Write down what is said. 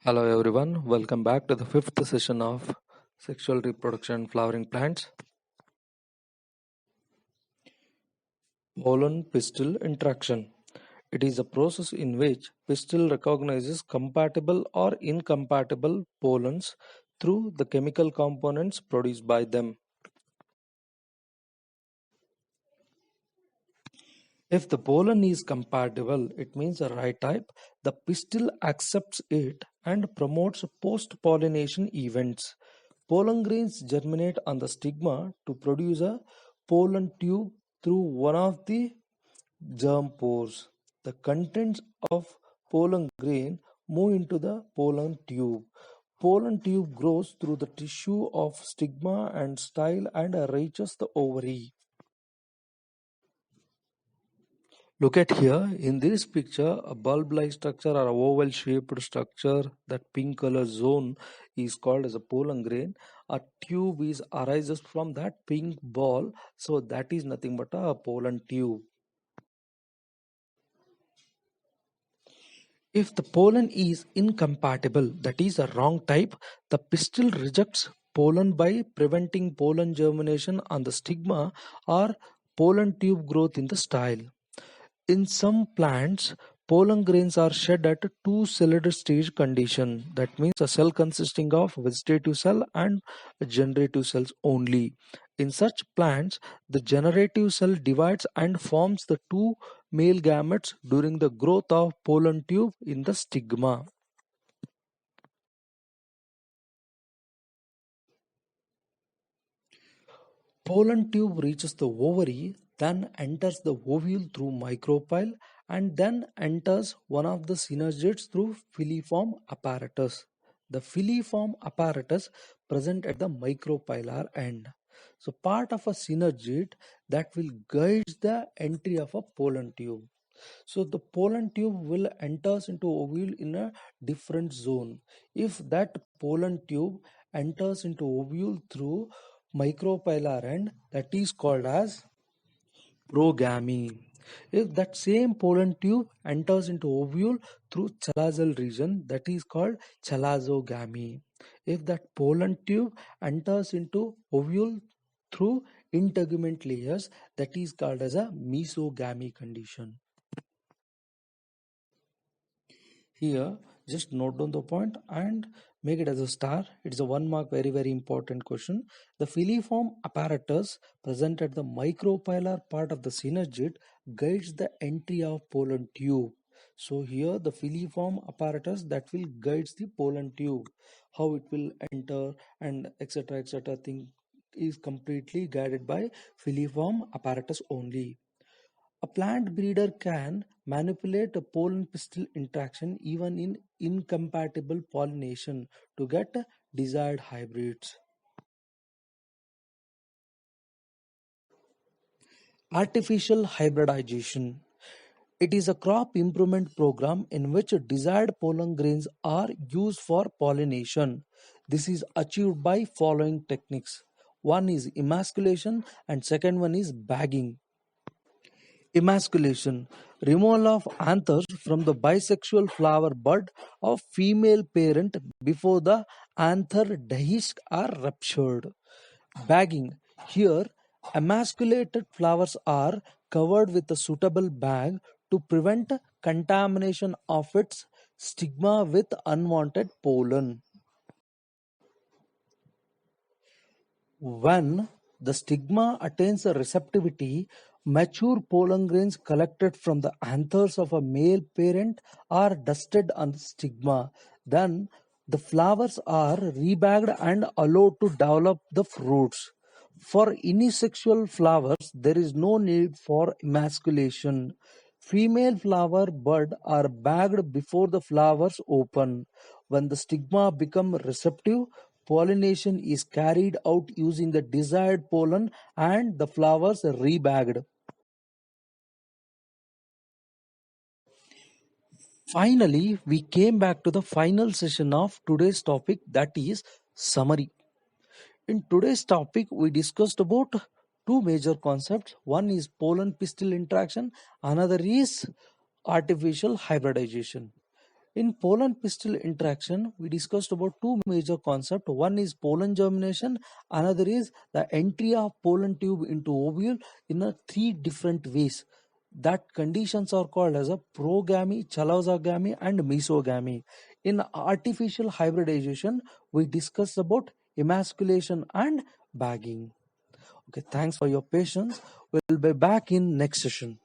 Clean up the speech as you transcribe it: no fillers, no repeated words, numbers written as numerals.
Hello everyone, welcome back to the fifth session of Sexual Reproduction Flowering Plants. Pollen-Pistil Interaction. It is a process in which pistil recognizes compatible or incompatible pollens through the chemical components produced by them. If the pollen is compatible, it means the right type, the pistil accepts it and promotes post-pollination events. Pollen grains germinate on the stigma to produce a pollen tube through one of the germ pores. The contents of pollen grain move into the pollen tube. Pollen tube grows through the tissue of stigma and style and reaches the ovary. Look at here, in this picture, a bulb-like structure or oval-shaped structure, that pink color zone is called as a pollen grain. A tube is arises from that pink ball, so that is nothing but a pollen tube. If the pollen is incompatible, that is a wrong type, the pistil rejects pollen by preventing pollen germination on the stigma or pollen tube growth in the style. In some plants, pollen grains are shed at a two-celled stage condition. That means a cell consisting of vegetative cell and generative cells only. In such plants, the generative cell divides and forms the two male gametes during the growth of pollen tube in the stigma. Pollen tube reaches the ovary, then enters the ovule through micropyle, and then enters one of the synergids through filiform apparatus. The filiform apparatus present at the micropylar end. So part of a synergid that will guide the entry of a pollen tube. So the pollen tube will enters into ovule in a different zone. If that pollen tube enters into ovule through micropylar end, that is called as progamy. If that same pollen tube enters into ovule through chalazal region, that is called chalazogamy. If that pollen tube enters into ovule through integument layers, that is called as a mesogamy condition. Here, just note down the point and make it as a star. It is a 1 mark, very important question. The filiform apparatus present at the micropylar part of the synergid guides the entry of pollen tube. So here the filiform apparatus that will guides the pollen tube, how it will enter and etc thing is completely guided by filiform apparatus only. A plant breeder can manipulate a pollen-pistil interaction even in incompatible pollination to get desired hybrids. Artificial hybridization. It is a crop improvement program in which desired pollen grains are used for pollination. This is achieved by following techniques. One is emasculation and second one is bagging. Emasculation. Removal of anthers from the bisexual flower bud of female parent before the anther discs are ruptured. Bagging. Here, emasculated flowers are covered with a suitable bag to prevent contamination of its stigma with unwanted pollen. When the stigma attains a receptivity, mature pollen grains collected from the anthers of a male parent are dusted on the stigma. Then the flowers are rebagged and allowed to develop the fruits. For unisexual flowers, there is no need for emasculation. Female flower bud are bagged before the flowers open. When the stigma become receptive, pollination is carried out using the desired pollen and the flowers rebagged. Finally, we came back to the final session of today's topic, that is summary. In today's topic, we discussed about two major concepts. One is pollen pistil interaction, another is artificial hybridization. In pollen-pistil interaction, we discussed about two major concepts. One is pollen germination, another is the entry of pollen tube into ovule in a three different ways. That conditions are called as a progamy, chalosogamy, and mesogamy. In artificial hybridization, we discussed about emasculation and bagging. Okay, thanks for your patience. We'll be back in next session.